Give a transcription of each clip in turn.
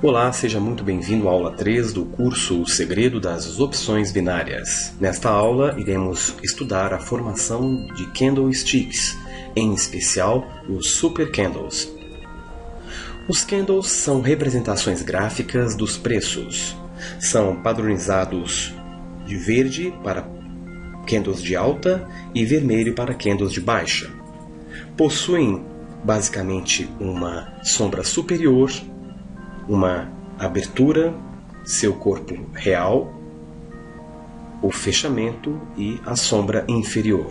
Olá, seja muito bem-vindo à aula 3 do curso O Segredo das Opções Binárias. Nesta aula, iremos estudar a formação de candlesticks, em especial os super candles. Os candles são representações gráficas dos preços. São padronizados de verde para candles de alta e vermelho para candles de baixa. Possuem basicamente uma sombra superior, uma abertura, seu corpo real, o fechamento e a sombra inferior.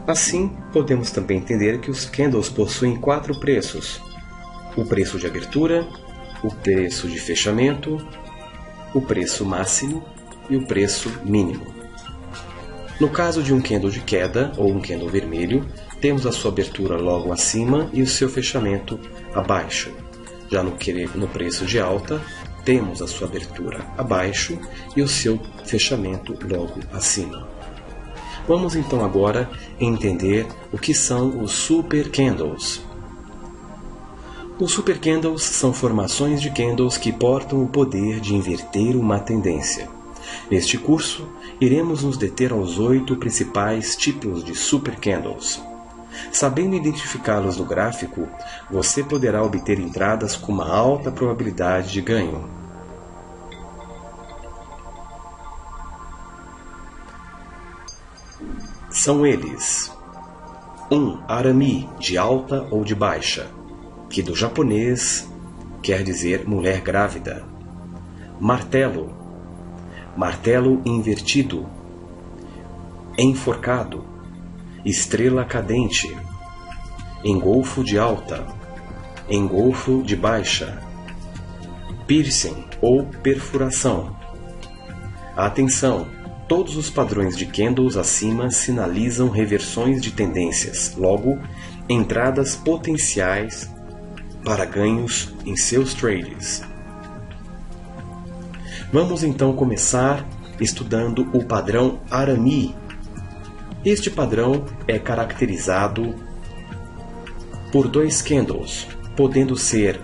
Assim, podemos também entender que os candles possuem 4 preços: o preço de abertura, o preço de fechamento, o preço máximo e o preço mínimo. No caso de um candle de queda ou um candle vermelho, temos a sua abertura logo acima e o seu fechamento abaixo. Já no preço de alta, temos a sua abertura abaixo e o seu fechamento logo acima. Vamos então agora entender o que são os super candles. Os super candles são formações de candles que portam o poder de inverter uma tendência. Neste curso, iremos nos deter aos 8 principais tipos de super candles. Sabendo identificá-los no gráfico, você poderá obter entradas com uma alta probabilidade de ganho. São eles: 1. Arami, de alta ou de baixa, que do japonês quer dizer mulher grávida. Martelo, martelo invertido. Enforcado, estrela cadente. Engolfo de alta, engolfo de baixa. Piercing ou perfuração. Atenção! Todos os padrões de candles acima sinalizam reversões de tendências, logo, entradas potenciais para ganhos em seus trades. Vamos então começar estudando o padrão Arami. Este padrão é caracterizado por 2 candles, podendo ser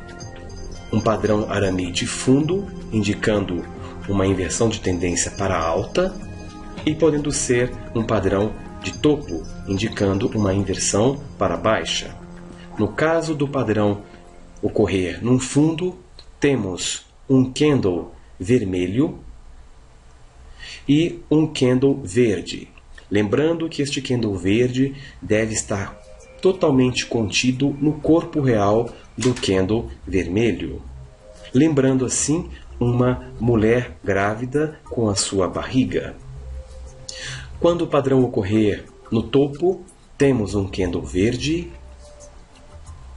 um padrão Arami de fundo, indicando uma inversão de tendência para alta, e podendo ser um padrão de topo, indicando uma inversão para baixa. No caso do padrão ocorrer num fundo, temos um candle vermelho e um candle verde. Lembrando que este candle verde deve estar totalmente contido no corpo real do candle vermelho. Lembrando assim uma mulher grávida com a sua barriga. Quando o padrão ocorrer no topo, temos um candle verde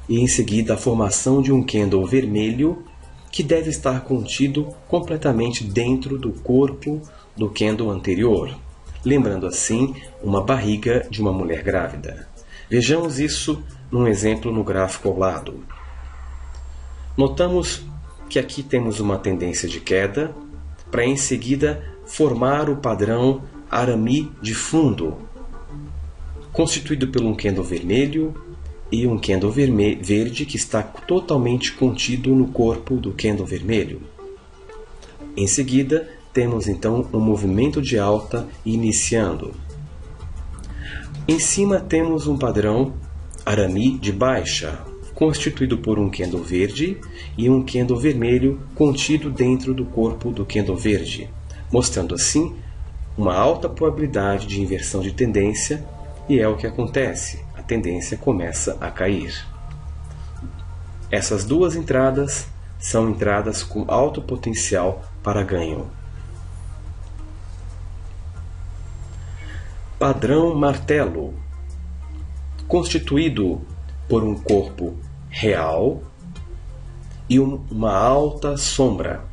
e em seguida a formação de um candle vermelho que deve estar contido completamente dentro do corpo do candle anterior. Lembrando assim uma barriga de uma mulher grávida. Vejamos isso num exemplo no gráfico ao lado. Notamos que aqui temos uma tendência de queda, para em seguida formar o padrão Arami de fundo, constituído por um candle vermelho e um candle verde que está totalmente contido no corpo do candle vermelho. Em seguida, temos então um movimento de alta iniciando. Em cima temos um padrão Arami de baixa, constituído por um candle verde e um candle vermelho contido dentro do corpo do candle verde, mostrando assim uma alta probabilidade de inversão de tendência, e é o que acontece, a tendência começa a cair. Essas 2 entradas são entradas com alto potencial para ganho. Padrão martelo, constituído por um corpo real e uma alta sombra.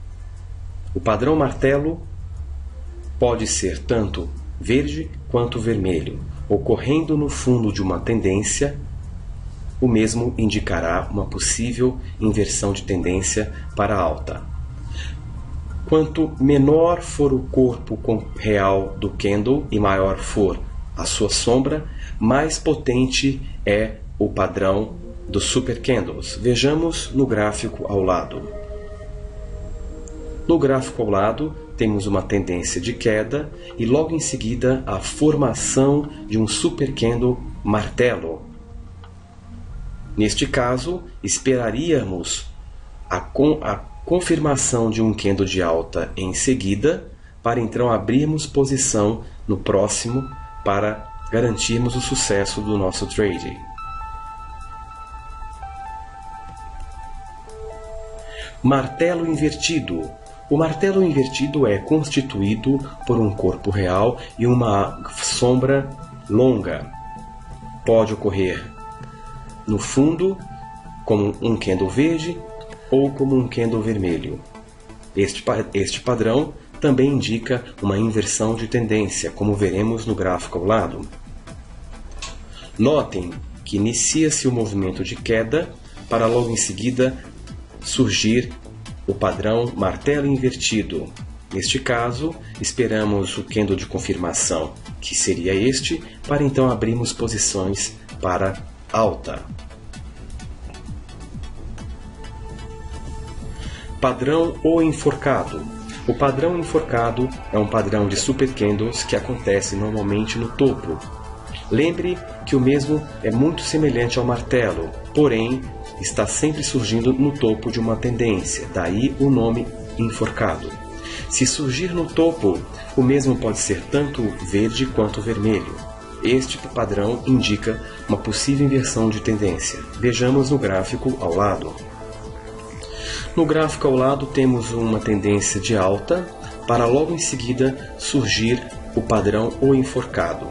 O padrão martelo pode ser tanto verde quanto vermelho. Ocorrendo no fundo de uma tendência, o mesmo indicará uma possível inversão de tendência para alta. Quanto menor for o corpo real do candle e maior for a sua sombra, mais potente é o padrão dos super candles. Vejamos no gráfico ao lado. No gráfico ao lado, temos uma tendência de queda e logo em seguida a formação de um super candle martelo. Neste caso, esperaríamos a confirmação de um candle de alta em seguida, para então abrirmos posição no próximo para garantirmos o sucesso do nosso trade. Martelo invertido. O martelo invertido é constituído por um corpo real e uma sombra longa. Pode ocorrer no fundo como um candle verde ou como um candle vermelho. Este padrão também indica uma inversão de tendência, como veremos no gráfico ao lado. Notem que inicia-se o movimento de queda para logo em seguida surgir o padrão martelo invertido. Neste caso, esperamos o candle de confirmação, que seria este, para então abrirmos posições para alta. Padrão ou enforcado. O padrão enforcado é um padrão de super candles que acontece normalmente no topo. Lembre que o mesmo é muito semelhante ao martelo, porém está sempre surgindo no topo de uma tendência, daí o nome enforcado. Se surgir no topo, o mesmo pode ser tanto verde quanto vermelho. Este padrão indica uma possível inversão de tendência. Vejamos no gráfico ao lado. No gráfico ao lado temos uma tendência de alta, para logo em seguida surgir o padrão ou enforcado.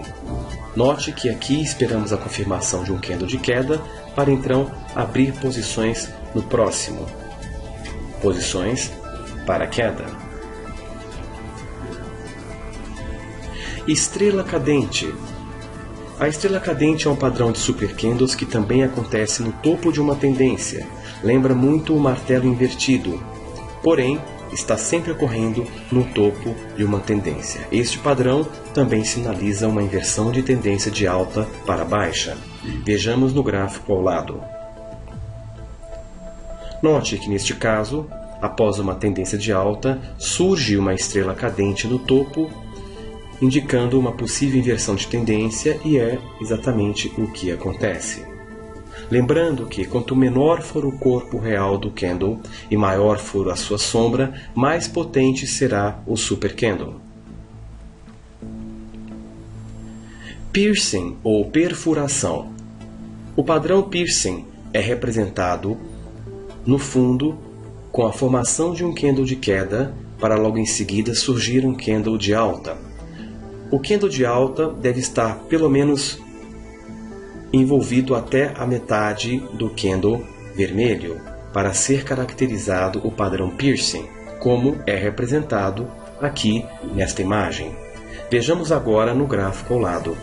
Note que aqui esperamos a confirmação de um candle de queda, para então abrir posições no próximo. Posições para queda. Estrela cadente. A estrela cadente é um padrão de super candles que também acontece no topo de uma tendência. Lembra muito o martelo invertido, porém está sempre ocorrendo no topo de uma tendência. Este padrão também sinaliza uma inversão de tendência de alta para baixa. Vejamos no gráfico ao lado. Note que neste caso, após uma tendência de alta, surge uma estrela cadente no topo, indicando uma possível inversão de tendência, e é exatamente o que acontece. Lembrando que quanto menor for o corpo real do candle e maior for a sua sombra, mais potente será o super candle. Piercing ou perfuração. O padrão piercing é representado no fundo com a formação de um candle de queda para logo em seguida surgir um candle de alta. O candle de alta deve estar pelo menos envolvido até a metade do candle vermelho para ser caracterizado o padrão piercing, como é representado aqui nesta imagem. Vejamos agora no gráfico ao lado.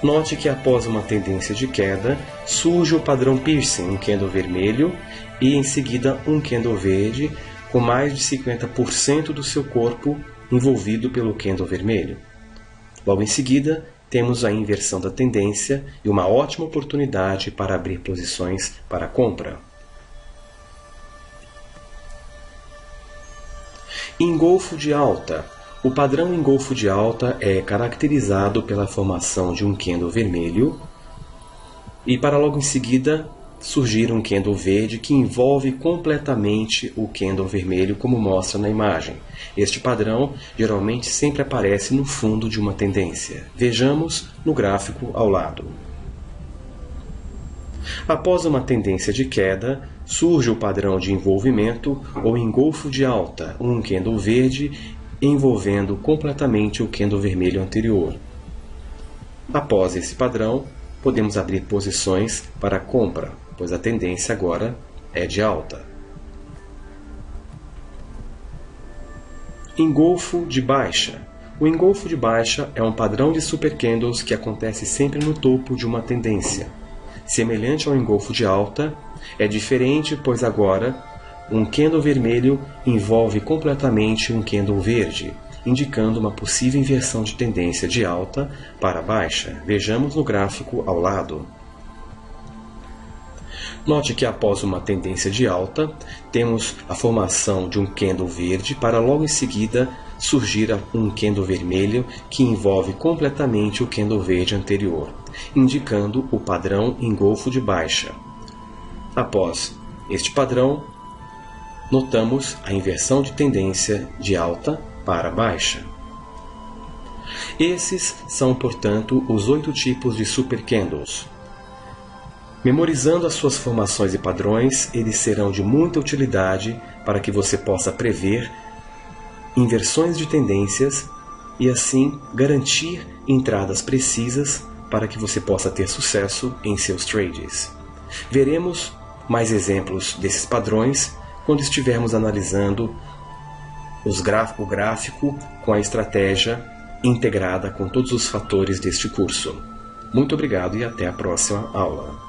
Note que após uma tendência de queda, surge o padrão piercing, um candle vermelho e em seguida um candle verde com mais de 50% do seu corpo envolvido pelo candle vermelho. Logo em seguida, temos a inversão da tendência e uma ótima oportunidade para abrir posições para compra. Engolfo de alta. O padrão engolfo de alta é caracterizado pela formação de um candle vermelho e para logo em seguida surgir um candle verde que envolve completamente o candle vermelho, como mostra na imagem. Este padrão geralmente sempre aparece no fundo de uma tendência. Vejamos no gráfico ao lado. Após uma tendência de queda, surge o padrão de envolvimento ou engolfo de alta, um candle verde envolvendo completamente o candle vermelho anterior. Após esse padrão, podemos abrir posições para compra, pois a tendência agora é de alta. Engolfo de baixa. O engolfo de baixa é um padrão de super candles que acontece sempre no topo de uma tendência. Semelhante ao engolfo de alta, é diferente, pois agora um candle vermelho envolve completamente um candle verde, indicando uma possível inversão de tendência de alta para baixa. Vejamos no gráfico ao lado. Note que após uma tendência de alta, temos a formação de um candle verde para logo em seguida surgir um candle vermelho que envolve completamente o candle verde anterior, indicando o padrão engolfo de baixa. Após este padrão, notamos a inversão de tendência de alta para baixa. Esses são, portanto, os 8 tipos de super candles. Memorizando as suas formações e padrões, eles serão de muita utilidade para que você possa prever inversões de tendências e assim garantir entradas precisas para que você possa ter sucesso em seus trades. Veremos mais exemplos desses padrões quando estivermos analisando o gráfico com a estratégia integrada com todos os fatores deste curso. Muito obrigado e até a próxima aula.